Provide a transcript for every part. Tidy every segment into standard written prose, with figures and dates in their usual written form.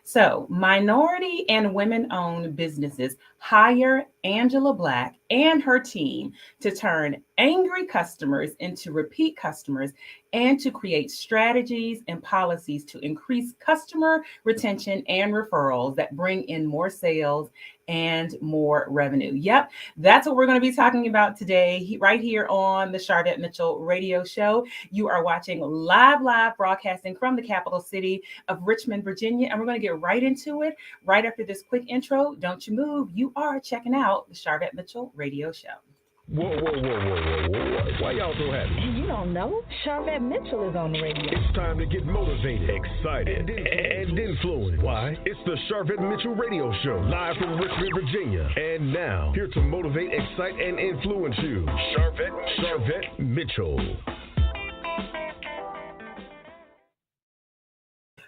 So, minority and women owned businesses hire Angela Black and her team to turn angry customers into repeat customers and to create strategies and policies to increase customer retention and referrals that bring in more sales and more revenue. Yep, that's what we're going to be talking about today, right here on the Sharvette Mitchell radio show. You are watching live broadcasting from the capital city of Richmond, Virginia, and we're going to get right into it right after this quick intro. Don't you move. You are checking out the Sharvette Mitchell radio show. Whoa. Why y'all so happy? You don't know? Sharvette Mitchell is on the radio. It's time to get motivated, excited, and influenced. Why? It's the Sharvette Mitchell Radio Show, live from Richmond, Virginia. And now, here to motivate, excite, and influence you, Sharvette Mitchell.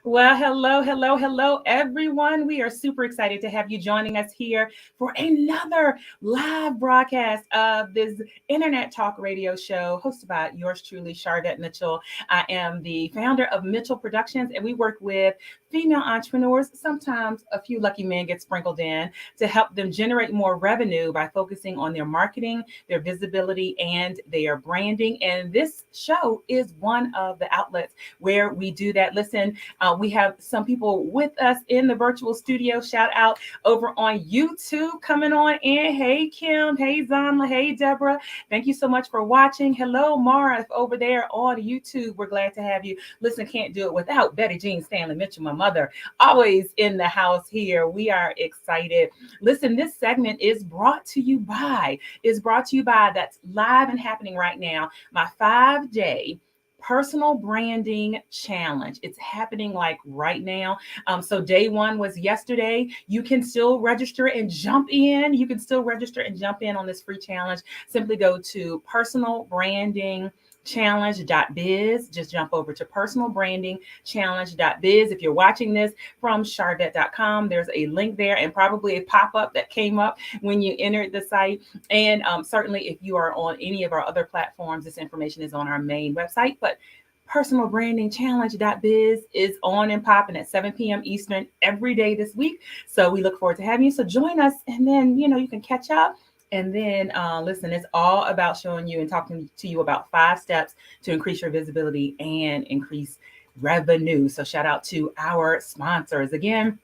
Well, hello, everyone. We are super excited to have you joining us here for another live broadcast of this internet talk radio show hosted by yours truly, Sharvette Mitchell. I am the founder of Mitchell Productions, and we work with female entrepreneurs. Sometimes a few lucky men get sprinkled in to help them generate more revenue by focusing on their marketing, their visibility, and their branding. And this show is one of the outlets where we do that. Listen, we have some people with us in the virtual studio. Shout out over on YouTube coming on in. Hey, Kim. Hey, Zanla. Hey, Deborah. Thank you so much for watching. Hello, Mara, over there on YouTube. We're glad to have you. Listen, can't do it without Betty Jean Stanley Mitchell, my mother, always in the house here. We are excited. Listen, this segment is brought to you by, that's live and happening right now, my 5-day personal branding challenge. It's happening like right now. So day one was yesterday. You can still register and jump in. On this free challenge. Simply go to personalbrandingchallenge.biz. Just jump over to personalbrandingchallenge.biz. If you're watching this from Sharvette.com, there's a link there and probably a pop-up that came up when you entered the site. And certainly if you are on any of our other platforms, this information is on our main website. But personalbrandingchallenge.biz is on and popping at 7 p.m. Eastern every day this week. So we look forward to having you. So join us, and then, you can catch up. And then, listen, it's all about showing you and talking to you about 5 steps to increase your visibility and increase revenue. So shout out to our sponsors. Again,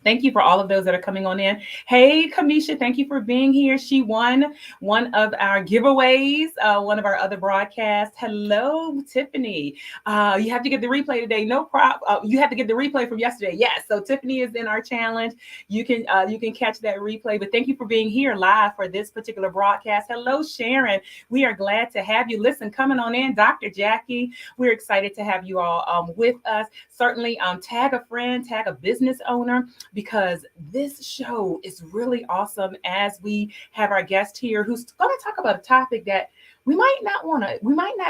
thank you for all of those that are coming on in. Hey, Kamisha, thank you for being here. She won one of our giveaways, one of our other broadcasts. Hello, Tiffany. You have to get the replay today. No problem. You have to get the replay from yesterday. Yes. So Tiffany is in our challenge. You can catch that replay. But thank you for being here live for this particular broadcast. Hello, Sharon. We are glad to have you. Listen, coming on in, Dr. Jackie. We're excited to have you all with us. Certainly, tag a friend, tag a business owner, because this show is really awesome as we have our guest here who's going to talk about a topic that we might not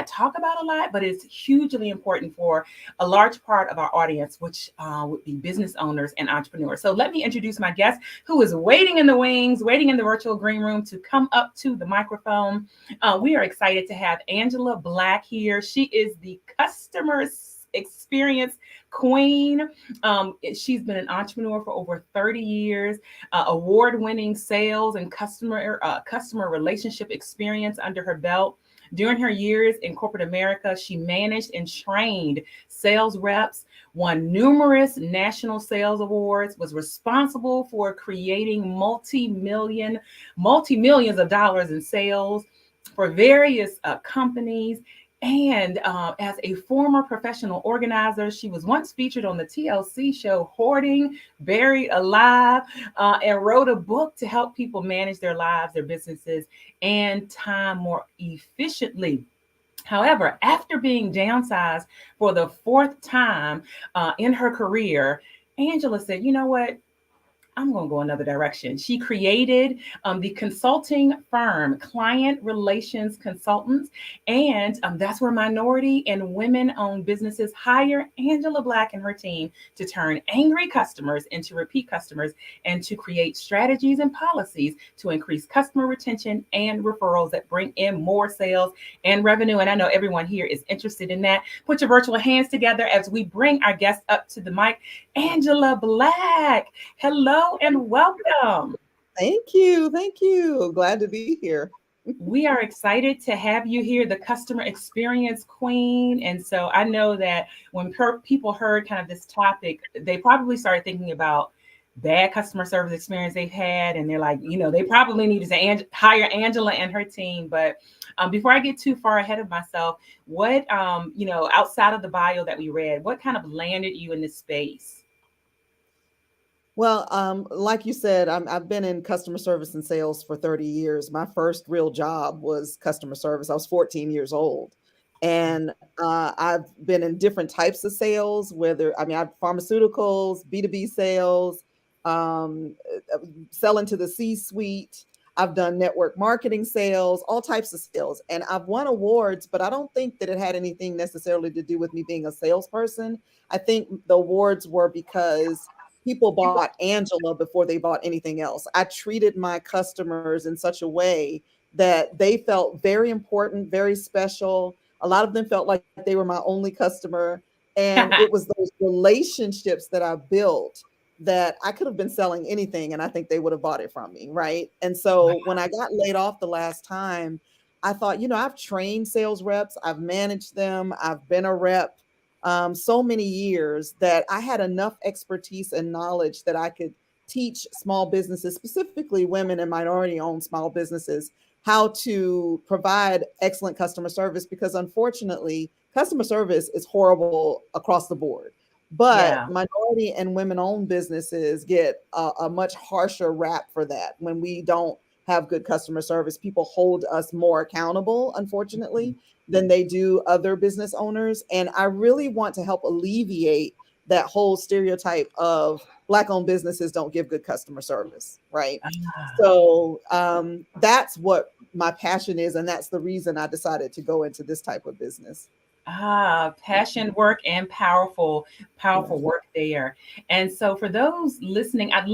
talk about a lot, but it's hugely important for a large part of our audience, which would be business owners and entrepreneurs. So let me introduce my guest who is waiting in the wings, waiting in the virtual green room to come up to the microphone. We are excited to have Angela Black here. She is the customer experience queen. She's been an entrepreneur for over 30 years, award-winning sales and customer relationship experience under her belt. During her years in corporate America, she managed and trained sales reps, won numerous national sales awards, was responsible for creating multi-millions of dollars in sales for various companies. And as a former professional organizer, she was once featured on the TLC show Hoarding, Buried Alive, and wrote a book to help people manage their lives, their businesses, and time more efficiently. However, after being downsized for the 4th time in her career, Angela said, you know what? I'm going to go another direction. She created the consulting firm, Client Relations Consultants. And that's where minority and women owned businesses hire Angela Black and her team to turn angry customers into repeat customers and to create strategies and policies to increase customer retention and referrals that bring in more sales and revenue. And I know everyone here is interested in that. Put your virtual hands together as we bring our guest up to the mic, Angela Black. Hello and welcome. Thank you. Thank you. Glad to be here. We are excited to have you here, the customer experience queen. And so I know that when people heard kind of this topic, they probably started thinking about bad customer service experience they've had. And they're like, they probably need to hire Angela and her team. But before I get too far ahead of myself, what, outside of the bio that we read, what kind of landed you in this space? Well, like you said, I've been in customer service and sales for 30 years. My first real job was customer service. I was 14 years old. And I've been in different types of sales, I've pharmaceuticals, B2B sales, selling to the C-suite. I've done network marketing sales, all types of sales. And I've won awards, but I don't think that it had anything necessarily to do with me being a salesperson. I think the awards were because people bought Angela before they bought anything else. I treated my customers in such a way that they felt very important, very special. A lot of them felt like they were my only customer. And it was those relationships that I built that I could have been selling anything and I think they would have bought it from me, right? And so when I got laid off the last time, I thought, I've trained sales reps, I've managed them, I've been a rep so many years that I had enough expertise and knowledge that I could teach small businesses, specifically women and minority-owned small businesses, how to provide excellent customer service, because unfortunately, customer service is horrible across the board. But minority and women-owned businesses get a much harsher rap for that. When we don't have good customer service, people hold us more accountable, unfortunately, than they do other business owners. And I really want to help alleviate that whole stereotype of Black-owned businesses don't give good customer service, right? So that's what my passion is. And that's the reason I decided to go into this type of business. Passion work and powerful work there. And so for those listening, I'd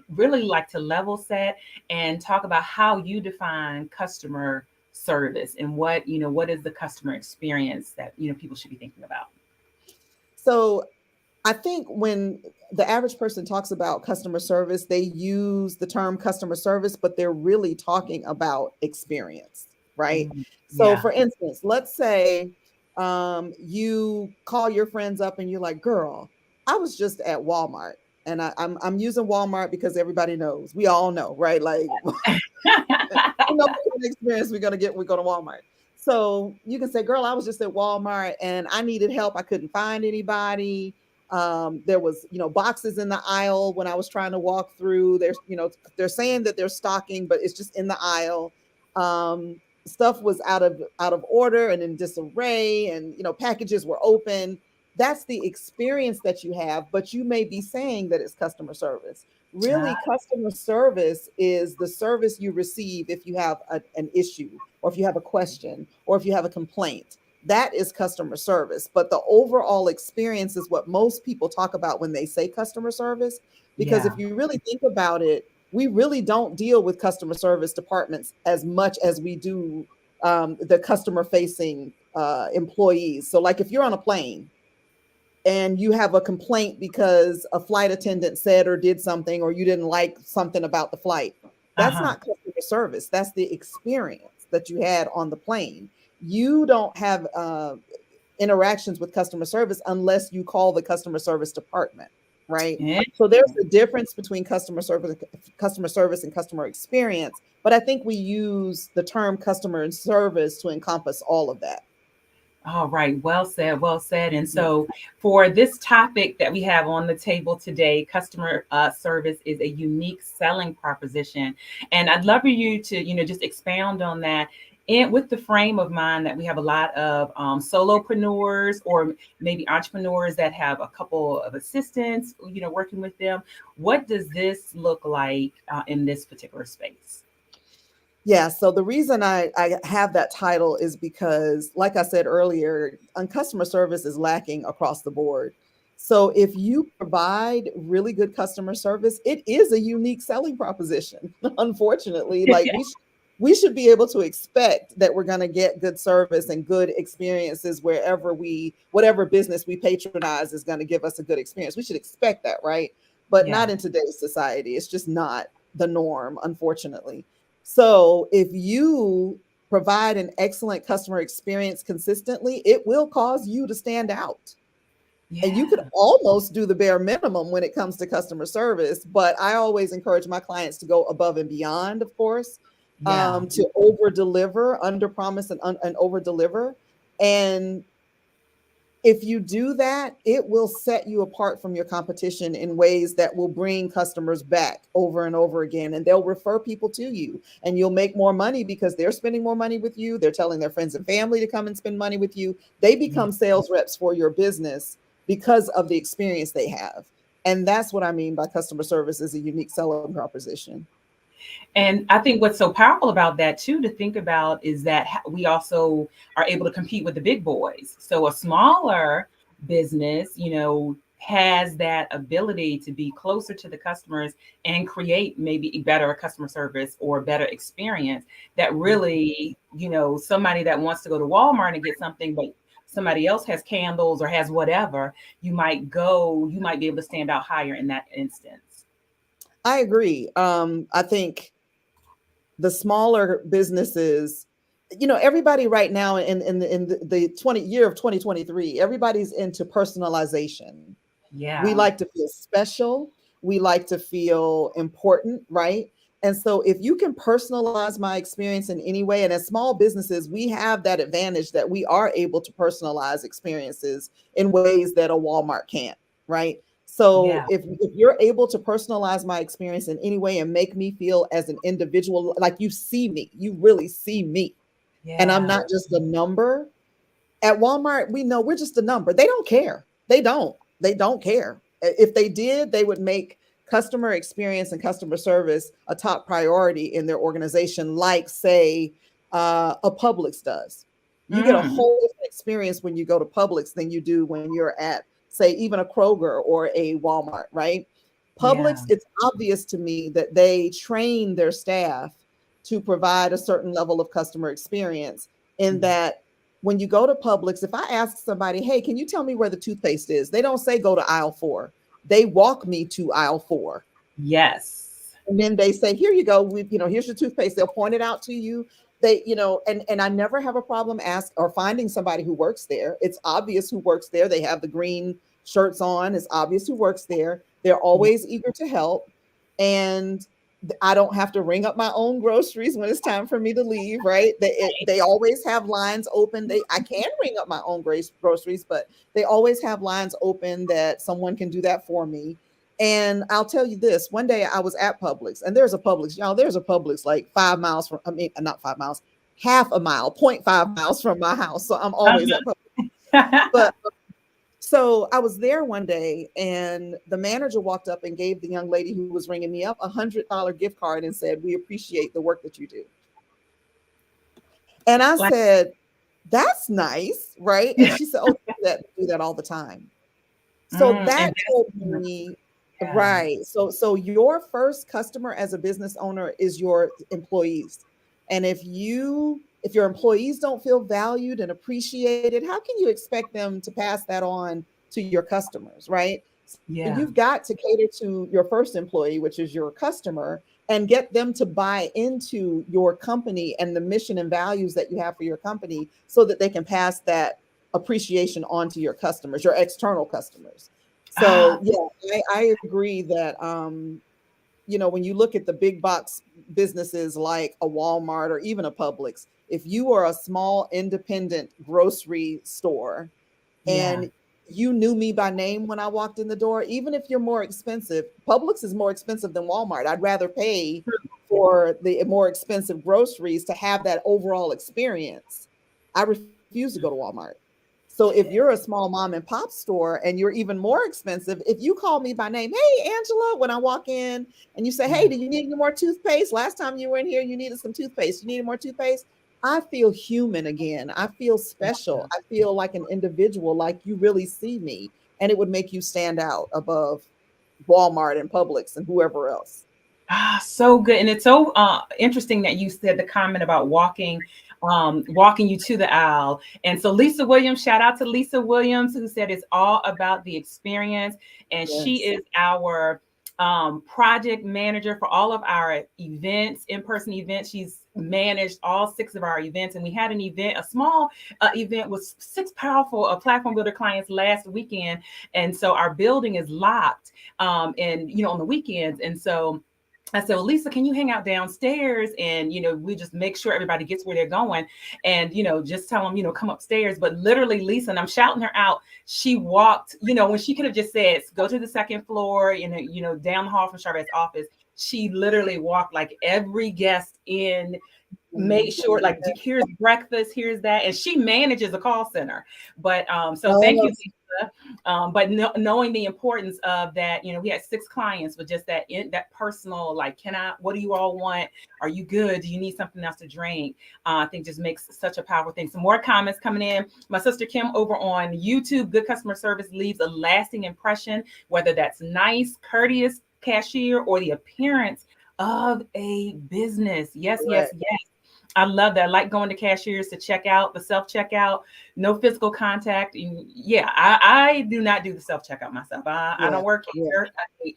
really like to level set and talk about how you define customer service and what is the customer experience that, people should be thinking about. So I think when the average person talks about customer service, they use the term customer service, but they're really talking about experience, right? So for instance, let's say you call your friends up and you're like, girl, I was just at Walmart. And I'm using Walmart because everybody knows. We all know, right? Like, experience we go to Walmart. So you can say, girl, I was just at Walmart and I needed help. I couldn't find anybody. There was, boxes in the aisle when I was trying to walk through. There's, they're saying that they're stocking, but it's just in the aisle. Stuff was out of order and in disarray, and packages were open. That's the experience that you have, but you may be saying that it's customer service. Really, customer service is the service you receive if you have an issue, or if you have a question, or if you have a complaint. That is customer service. But the overall experience is what most people talk about when they say customer service. Because if you really think about it, we really don't deal with customer service departments as much as we do the customer facing employees. So like if you're on a plane and you have a complaint because a flight attendant said or did something, or you didn't like something about the flight, that's not customer service. That's the experience that you had on the plane. You don't have interactions with customer service unless you call the customer service department, right? So there's a difference between customer service and customer experience. But I think we use the term customer service to encompass all of that. All right. Well said. Well said. And so for this topic that we have on the table today, customer service is a unique selling proposition. And I'd love for you to, just expound on that. and with the frame of mind that we have a lot of solopreneurs or maybe entrepreneurs that have a couple of assistants, working with them. What does this look like in this particular space? Yeah, so the reason I have that title is because, like I said earlier, customer service is lacking across the board. So if you provide really good customer service, it is a unique selling proposition. Unfortunately, like we should be able to expect that we're going to get good service and good experiences wherever whatever business we patronize is going to give us a good experience. We should expect that, right? But Yeah. not in today's society. It's just not the norm, unfortunately. So if you provide an excellent customer experience consistently, it will cause you to stand out. And you could Yeah. almost do the bare minimum when it comes to customer service. But I always encourage my clients to go above and beyond, of course, Yeah. to over deliver, under promise and over deliver. And if you do that, it will set you apart from your competition in ways that will bring customers back over and over again. And they'll refer people to you, and you'll make more money because they're spending more money with you. They're telling their friends and family to come and spend money with you. They Yeah. become sales reps for your business because of the experience they have. And that's what I mean by customer service is a unique selling proposition. And I think what's so powerful about that too to think about is that we also are able to compete with the big boys. So a smaller business, has that ability to be closer to the customers and create maybe a better customer service or better experience that really, somebody that wants to go to Walmart and get something, but somebody else has candles or has whatever, you might be able to stand out higher in that instance. I agree. I think the smaller businesses, everybody right now in the 20 year of 2023, everybody's into personalization. We Yeah. like to feel special. We like to feel important, right? And so if you can personalize my experience in any way, and as small businesses, we have that advantage that we are able to personalize experiences in ways that a Walmart can't, right? So Yeah. if you're able to personalize my experience in any way and make me feel as an individual, like you see me, you really see me, and I'm Yeah. not just a number. At Walmart, we know we're just a number. They don't care. They don't care. If they did, they would make customer experience and customer service a top priority in their organization, like, say, a Publix does. You get a Mm, whole different experience when you go to Publix than you do when you're at, say, even a Kroger or a Walmart, right? yeah. Publix, it's obvious to me that they train their staff to provide a certain level of customer experience, in Yeah. that when you go to Publix, if I ask somebody, hey, can you tell me where the toothpaste is? They don't say go to aisle 4. They walk me to aisle 4. Yes. And then they say, here you go. Here's your toothpaste. They'll point it out to you. And I never have a problem finding somebody who works there. It's obvious who works there. They have the green shirts on. It's obvious who works there. They're Yeah. always eager to help. And I don't have to ring up my own groceries when it's time for me to leave, right? They always have lines open. I can ring up my own groceries, but they always have lines open that someone can do that for me. And I'll tell you this, one day I was at Publix, and there's a Publix like 5 miles from, I mean, not 5 miles, half a mile, 0.5 miles from my house. So I'm always at Publix. Uh-huh. But so I was there one day, and the manager walked up and gave the young lady who was ringing me up $100 gift card and said, we appreciate the work that you do. And I Like, said, that's nice, right? And she said, oh, do that all the time. So that told investment. me, Yeah. right. So your first customer as a business owner is your employees. And if your employees don't feel valued and appreciated, how can you expect them to pass that on to your customers, right? So Yeah. you've got to cater to your first employee, which is your customer, and get them to buy into your company and the mission and values that you have for your company, so that they can pass that appreciation on to your customers, your external customers. Ah, So yeah, I agree that when you look at the big box businesses like a Walmart or even a Publix, if you are a small independent grocery store yeah. and you knew me by name when I walked in the door, even if you're more expensive, Publix is more expensive than Walmart. I'd rather pay for the more expensive groceries to have that overall experience, I refuse to go to Walmart. So if you're a small mom and pop store and you're even more expensive, if you call me by name, hey, Angela, when I walk in and you say, hey, do you need any more toothpaste? Last time you were in here, you needed some toothpaste. You needed more toothpaste? I feel human again. I feel special. I feel like an individual, like you really see me. And it would make you stand out above Walmart and Publix and whoever else. Ah, so good. And it's so interesting that you said the comment about walking you to the aisle. And so Lisa Williams, shout out to Lisa Williams, who said it's all about the experience. And she Yes. is our project manager for all of our events, in-person events. She's managed all 6 of our events. And we had an event, a small event with 6 powerful platform builder clients last weekend. And so our building is locked and, on the weekends. And so I said, well, Lisa, can you hang out downstairs? And, we just make sure everybody gets where they're going and, just tell them, come upstairs. But literally, Lisa, and I'm shouting her out, she walked, when she could have just said, go to the second floor, down the hall from Sharvette's office. She literally walked like every guest in, made sure like here's breakfast, here's that. And she manages a call center. But so thank you, Lisa. But knowing the importance of that, we had 6 clients with just that personal, like, what do you all want? Are you good? Do you need something else to drink? I think just makes such a powerful thing. Some more comments coming in. My sister Kim over on YouTube, good customer service leaves a lasting impression, whether that's nice, courteous cashier or the appearance of a business. Yes, yes, yes. I love that. I like going to cashiers to check out, the self-checkout, no physical contact. Yeah, I do not do the self-checkout myself. I don't work here.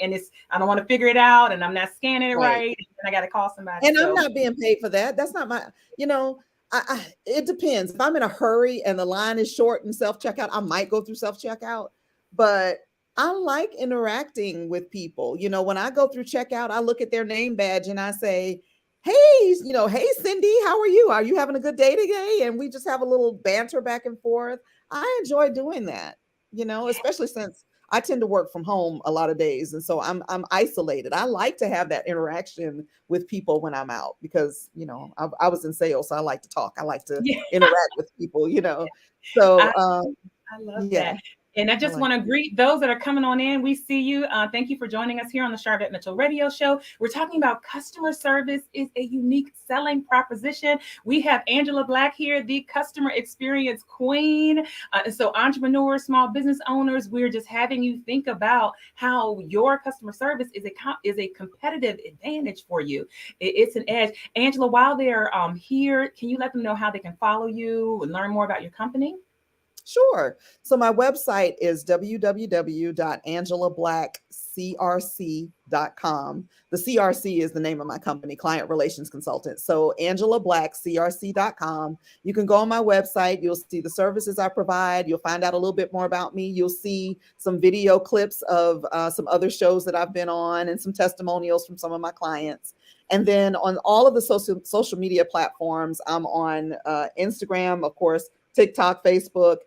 And I don't want to figure it out and I'm not scanning it right. And I got to call somebody. And I'm not being paid for that. That's not my, it depends. If I'm in a hurry and the line is short and self-checkout, I might go through self-checkout, but I like interacting with people. When I go through checkout, I look at their name badge and I say, hey, hey, Cindy, how are you? Are you having a good day today? And we just have a little banter back and forth. I enjoy doing that, especially since I tend to work from home a lot of days. And so I'm isolated. I like to have that interaction with people when I'm out because, I was in sales, so I like to talk. I like to interact with people, So I love that. And I just want to greet those that are coming on in. We see you. Thank you for joining us here on the Sharvette Mitchell Radio Show. We're talking about customer service is a unique selling proposition. We have Angela Black here, the customer experience queen. So entrepreneurs, small business owners, we're just having you think about how your customer service is a competitive advantage for you. It's an edge. Angela, while they're here, can you let them know how they can follow you and learn more about your company? Sure. So my website is www.angelablackcrc.com. The CRC is the name of my company, Client Relations Consultant. So angelablackcrc.com. You can go on my website. You'll see the services I provide. You'll find out a little bit more about me. You'll see some video clips of some other shows that I've been on and some testimonials from some of my clients. And then on all of the social media platforms, I'm on Instagram, of course, TikTok, Facebook,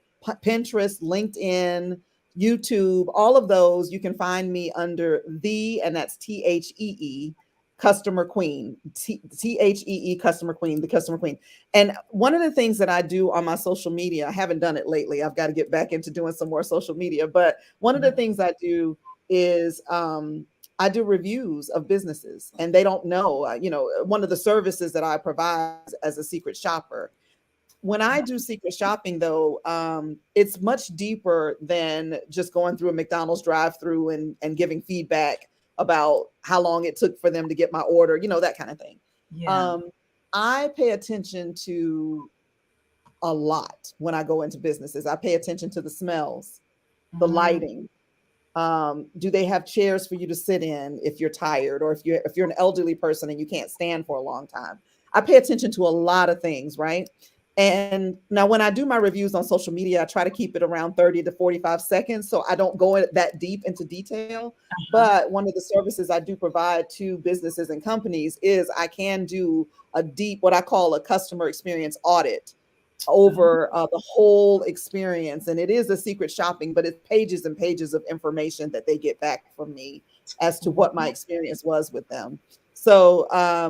Pinterest, LinkedIn, YouTube, all of those. You can find me under and that's THEE, Customer Queen, THEE, Customer Queen, the Customer Queen. And one of the things that I do on my social media, I haven't done it lately. I've got to get back into doing some more social media. But one of the things I do is I do reviews of businesses, and they don't know, one of the services that I provide as a secret shopper. When I do secret shopping, though, it's much deeper than just going through a McDonald's drive-through and giving feedback about how long it took for them to get my order, that kind of thing. Yeah. I pay attention to a lot when I go into businesses. I pay attention to the smells, the lighting. Do they have chairs for you to sit in if you're tired, or if you're an elderly person and you can't stand for a long time? I pay attention to a lot of things, right? And now when I do my reviews on social media, I try to keep it around 30 to 45 seconds. So I don't go that deep into detail. But one of the services I do provide to businesses and companies is I can do a deep, what I call a customer experience audit, over the whole experience. And it is a secret shopping, but it's pages and pages of information that they get back from me as to what my experience was with them. So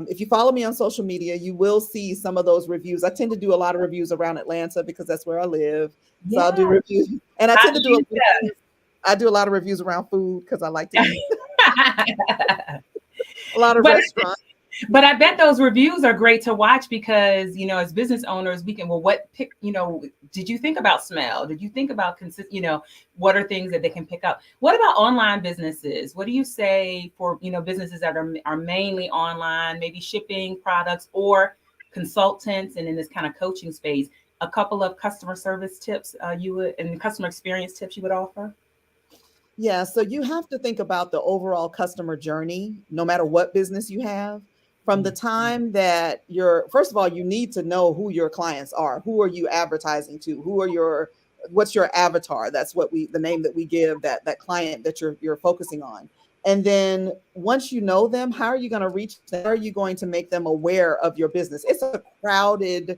if you follow me on social media, you will see some of those reviews. I tend to do a lot of reviews around Atlanta because that's where I live. So I'll do Yeah. reviews. And I tend to do Yes. I do a lot of reviews around food because I like to eat. A lot of But restaurants. But I bet those reviews are great to watch because, you know, as business owners, we can, well, what pick, you know, did you think about smell? Did you think about, you know, what are things that they can pick up? What about online businesses? What do you say for, you know, businesses that are mainly online, maybe shipping products or consultants and in this kind of coaching space? A couple of customer service tips you would, and customer experience tips you would offer? Yeah, so you have to think about the overall customer journey, no matter what business you have. From the time that first of all, you need to know who your clients are. Who are you advertising to? What's your avatar? That's the name that we give that client that you're focusing on. And then once you know them, how are you going to reach them? How are you going to make them aware of your business? It's a crowded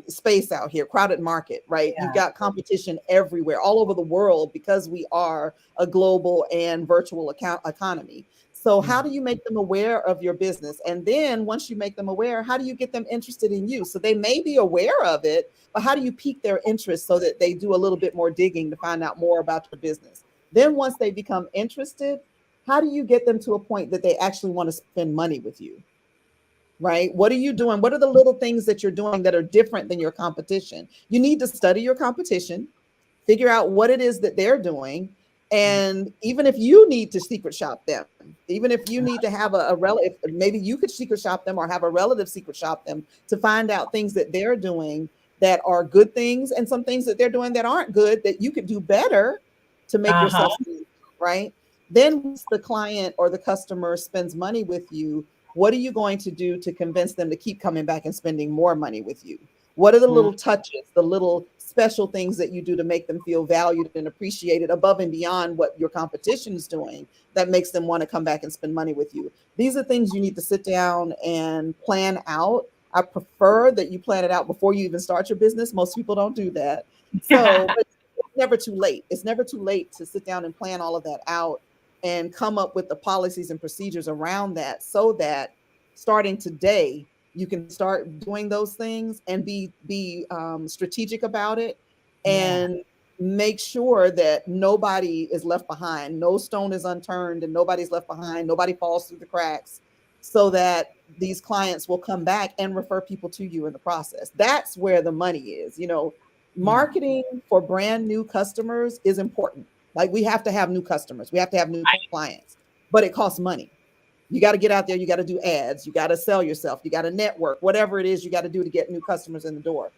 space out here, crowded market, right? You've Yeah. got competition everywhere, all over the world, because we are a global and virtual economy. So how do you make them aware of your business? And then once you make them aware, how do you get them interested in you? So they may be aware of it, but how do you pique their interest so that they do a little bit more digging to find out more about your business? Then once they become interested, how do you get them to a point that they actually want to spend money with you? Right? What are you doing? What are the little things that you're doing that are different than your competition? You need to study your competition, figure out what it is that they're doing. And even if you need to secret shop them, even if you need to have a relative, maybe you could secret shop them or have a relative secret shop them to find out things that they're doing that are good things and some things that they're doing that aren't good that you could do better to make Uh-huh. yourself see, right? Then once the client or the customer spends money with you, what are you going to do to convince them to keep coming back and spending more money with you? What are the little touches, the little special things that you do to make them feel valued and appreciated above and beyond what your competition is doing that makes them want to come back and spend money with you? These are things you need to sit down and plan out. I prefer that you plan it out before you even start your business. Most people don't do that. So, but it's never too late. It's never too late to sit down and plan all of that out and come up with the policies and procedures around that so that starting today, you can start doing those things and be strategic about it Yeah. and make sure that nobody is left behind. No stone is unturned and nobody's left behind. Nobody falls through the cracks so that these clients will come back and refer people to you in the process. That's where the money is. You know, Yeah. marketing for brand new customers is important. Like we have to have new customers. We have to have new clients, but it costs money. You got to get out there. You got to do ads. You got to sell yourself. You got to network, whatever it is you got to do to get new customers in the door.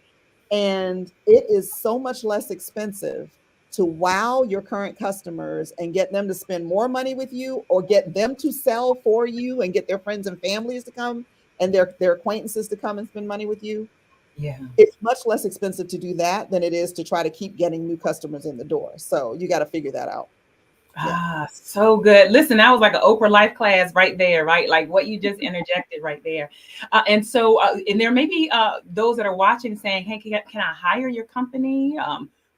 And it is so much less expensive to wow your current customers and get them to spend more money with you or get them to sell for you and get their friends and families to come and their acquaintances to come and spend money with you. Yeah. It's much less expensive to do that than it is to try to keep getting new customers in the door. So you got to figure that out. Yeah. Ah, so good. Listen, that was like an Oprah life class right there, right? Like what you just interjected right there. And there may be those that are watching saying, hey, can I hire your company?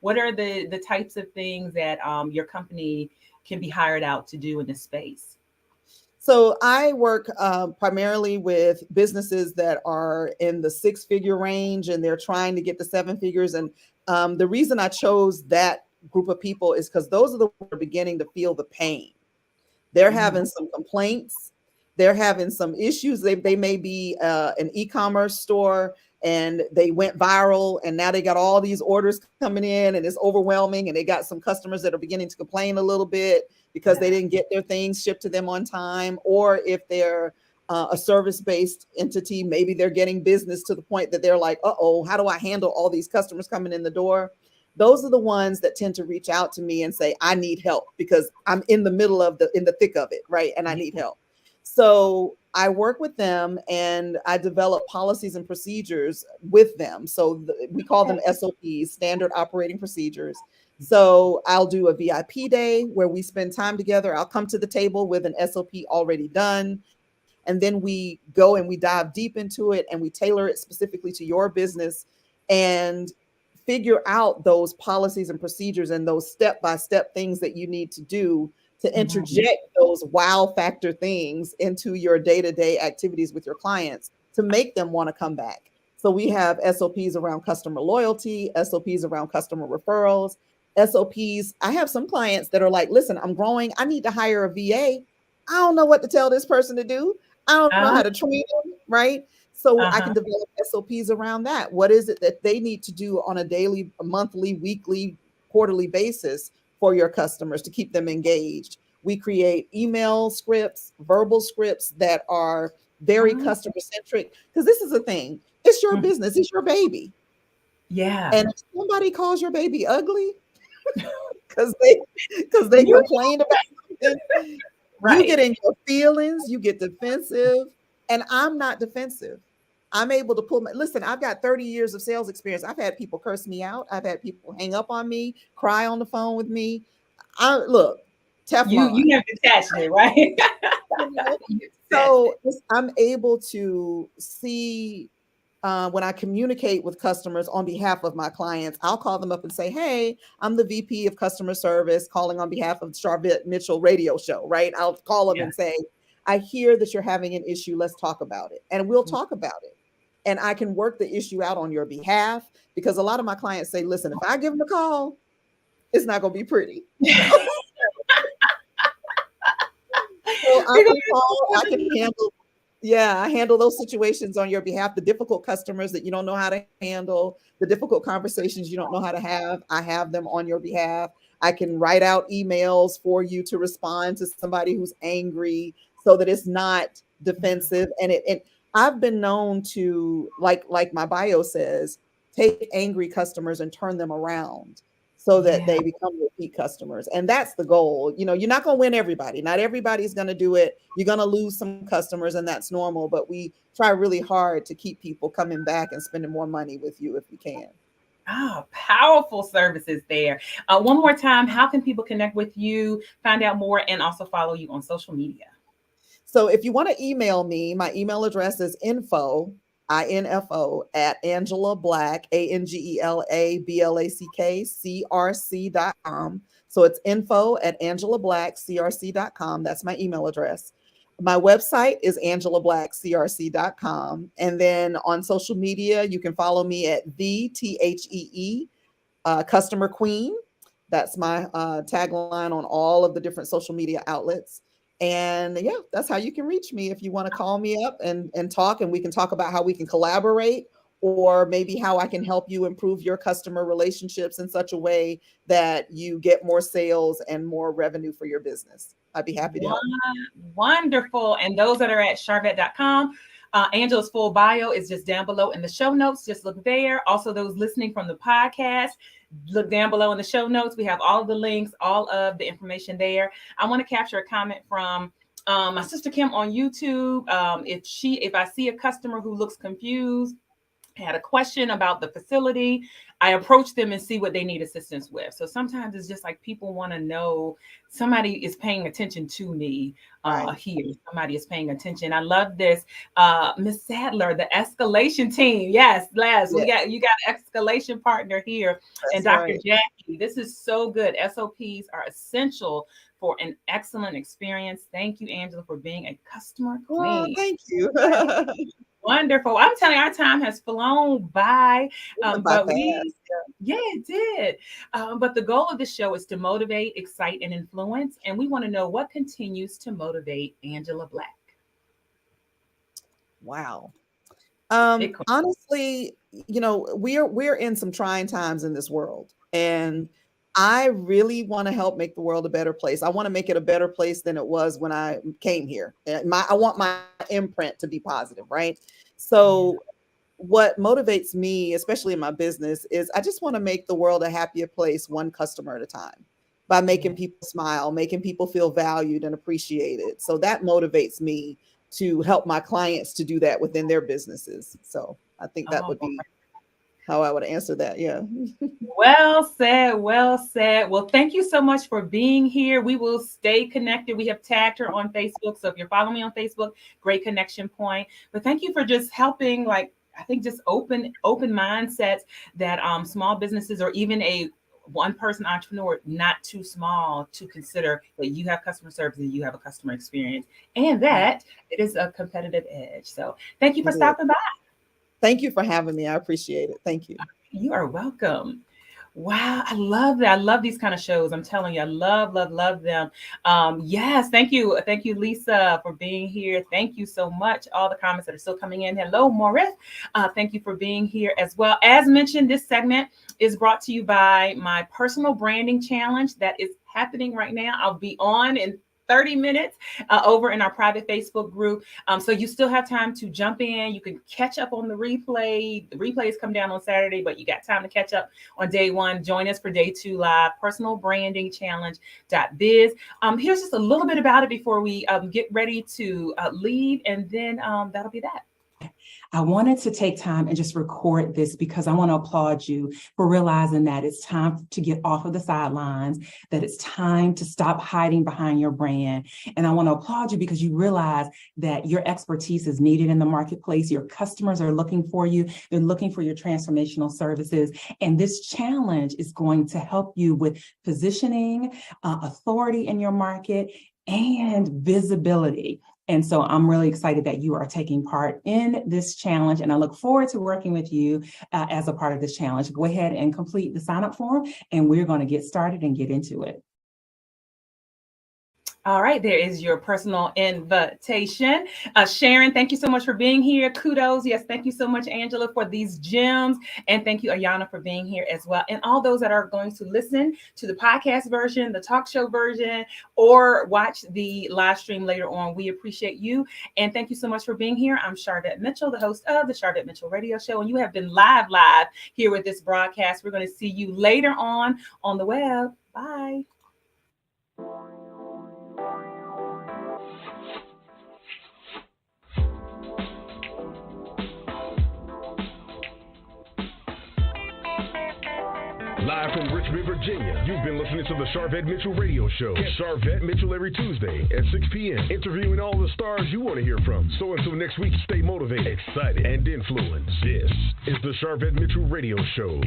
What are the types of things that your company can be hired out to do in this space? So I work primarily with businesses that are in the six-figure range and they're trying to get to seven figures. And the reason I chose that group of people is because those are the ones who are beginning to feel the pain. They're having some complaints. They're having some issues. They may be an e-commerce store and they went viral and now they got all these orders coming in and it's overwhelming. And they got some customers that are beginning to complain a little bit because they didn't get their things shipped to them on time. Or if they're a service-based entity, maybe they're getting business to the point that they're like, uh-oh, how do I handle all these customers coming in the door? Those are the ones that tend to reach out to me and say, I need help because I'm in the middle of in the thick of it, right? And I need help. So I work with them and I develop policies and procedures with them. So we call them SOPs, standard operating procedures. So I'll do a VIP day where we spend time together. I'll come to the table with an SOP already done. And then we go and we dive deep into it and we tailor it specifically to your business. and figure out those policies and procedures and those step-by-step things that you need to do to interject those wow factor things into your day-to-day activities with your clients to make them want to come back. So we have SOPs around customer loyalty, SOPs around customer referrals, SOPs. I have some clients that are like, listen, I'm growing. I need to hire a VA. I don't know what to tell this person to do. I don't know how to train them, right? So I can develop SOPs around that. What is it that they need to do on a daily, monthly, weekly, quarterly basis for your customers to keep them engaged? We create email scripts, verbal scripts that are very customer centric, because this is the thing. It's your business. It's your baby. Yeah. And if somebody calls your baby ugly because they complained about something, you get in your feelings, you get defensive, and I'm not defensive. I'm able to listen, I've got 30 years of sales experience. I've had people curse me out. I've had people hang up on me, cry on the phone with me. Look, Teflon. You have detachment, right? You know? So I'm able to see when I communicate with customers on behalf of my clients, I'll call them up and say, hey, I'm the VP of customer service calling on behalf of Sharvette Mitchell radio show, right? I'll call them and say, I hear that you're having an issue. Let's talk about it. And we'll talk about it. And I can work the issue out on your behalf, because a lot of my clients say, listen, if I give them a call, it's not going to be pretty. So I can handle. Yeah, I handle those situations on your behalf. The difficult customers that you don't know how to handle, the difficult conversations you don't know how to have, I have them on your behalf. I can write out emails for you to respond to somebody who's angry so that it's not defensive. And I've been known to, like my bio says, take angry customers and turn them around so that they become repeat customers. And that's the goal. You know, you're not going to win everybody. Not everybody's going to do it. You're going to lose some customers, and that's normal. But we try really hard to keep people coming back and spending more money with you if we can. Oh, powerful services there. One more time, how can people connect with you, find out more, and also follow you on social media? So if you want to email me, my email address is info at Angela Black, AngelaBlack, CRC.com. So it's info at AngelaBlackCRC.com. That's my email address. My website is AngelaBlackCRC.com. And then on social media, you can follow me at THEE, Customer Queen. That's my tagline on all of the different social media outlets. And yeah, that's how you can reach me if you want to call me up and talk, and we can talk about how we can collaborate, or maybe how I can help you improve your customer relationships in such a way that you get more sales and more revenue for your business. I'd be happy to help. Wonderful. And those that are at Sharvette.com, Angela's full bio is just down below in the show notes. Just look there. Also, those listening from the podcast, look down below in the show notes. We have all of the links, all of the information there. I want to capture a comment from my sister Kim on YouTube. If I see a customer who looks confused, had a question about the facility, I approach them and see what they need assistance with. So sometimes it's just like people want to know somebody is paying attention to me here. Somebody is paying attention. I love this. Miss Sadler, the escalation team. Yes, Les, you got escalation partner here. That's and Dr. Jackie, this is so good. SOPs are essential for an excellent experience. Thank you, Angela, for being a customer queen. Oh, thank you. Wonderful. I'm telling you, our time has flown by. But it did. But the goal of the show is to motivate, excite, and influence. And we want to know what continues to motivate Angela Black. Wow. Honestly, you know, we're in some trying times in this world, and I really want to help make the world a better place. I want to make it a better place than it was when I came here. I want my imprint to be positive, right? So what motivates me, especially in my business, is I just want to make the world a happier place, one customer at a time, by making people smile, making people feel valued and appreciated. So that motivates me to help my clients to do that within their businesses. So I think that would be how I would answer that. Yeah. Well said. Well said. Well, thank you so much for being here. We will stay connected. We have tagged her on Facebook. So if you're following me on Facebook, great connection point. But thank you for just helping I think just open mindsets that small businesses or even a one person entrepreneur, not too small to consider that you have customer service and you have a customer experience and that it is a competitive edge. So thank you for stopping by. Thank you for having me. I appreciate it. Thank you. You are welcome. Wow, I love that. I love these kind of shows. I'm telling you, I love them. Yes, thank you. Thank you, Lisa, for being here. Thank you so much. All the comments that are still coming in. Hello, Morris. Thank you for being here as well. As mentioned, this segment is brought to you by my personal branding challenge that is happening right now. I'll be on in 30 minutes over in our private Facebook group. So you still have time to jump in. You can catch up on the replay. The replays come down on Saturday, but you got time to catch up on day one. Join us for day 2 live, personalbrandingchallenge.biz. Here's just a little bit about it before we get ready to leave, and then that'll be that. I wanted to take time and just record this because I want to applaud you for realizing that it's time to get off of the sidelines, that it's time to stop hiding behind your brand. And I want to applaud you because you realize that your expertise is needed in the marketplace. Your customers are looking for you. They're looking for your transformational services. And this challenge is going to help you with positioning, authority in your market, and visibility. And so I'm really excited that you are taking part in this challenge, and I look forward to working with you as a part of this challenge. Go ahead and complete the sign-up form, and we're going to get started and get into it. All right, there is your personal invitation. Sharon, thank you so much for being here. Kudos. Yes, thank you so much, Angela, for these gems. And thank you, Ayana, for being here as well. And all those that are going to listen to the podcast version, the talk show version, or watch the live stream later on, we appreciate you. And thank you so much for being here. I'm Sharvette Mitchell, the host of the Sharvette Mitchell Radio Show. And you have been live here with this broadcast. We're going to see you later on the web. Bye. Live from Richmond, Virginia, you've been listening to the Sharvette Mitchell Radio Show. Get Sharvette Mitchell every Tuesday at 6 p.m., interviewing all the stars you want to hear from. So until next week, stay motivated, excited, and influenced. This is the Sharvette Mitchell Radio Show.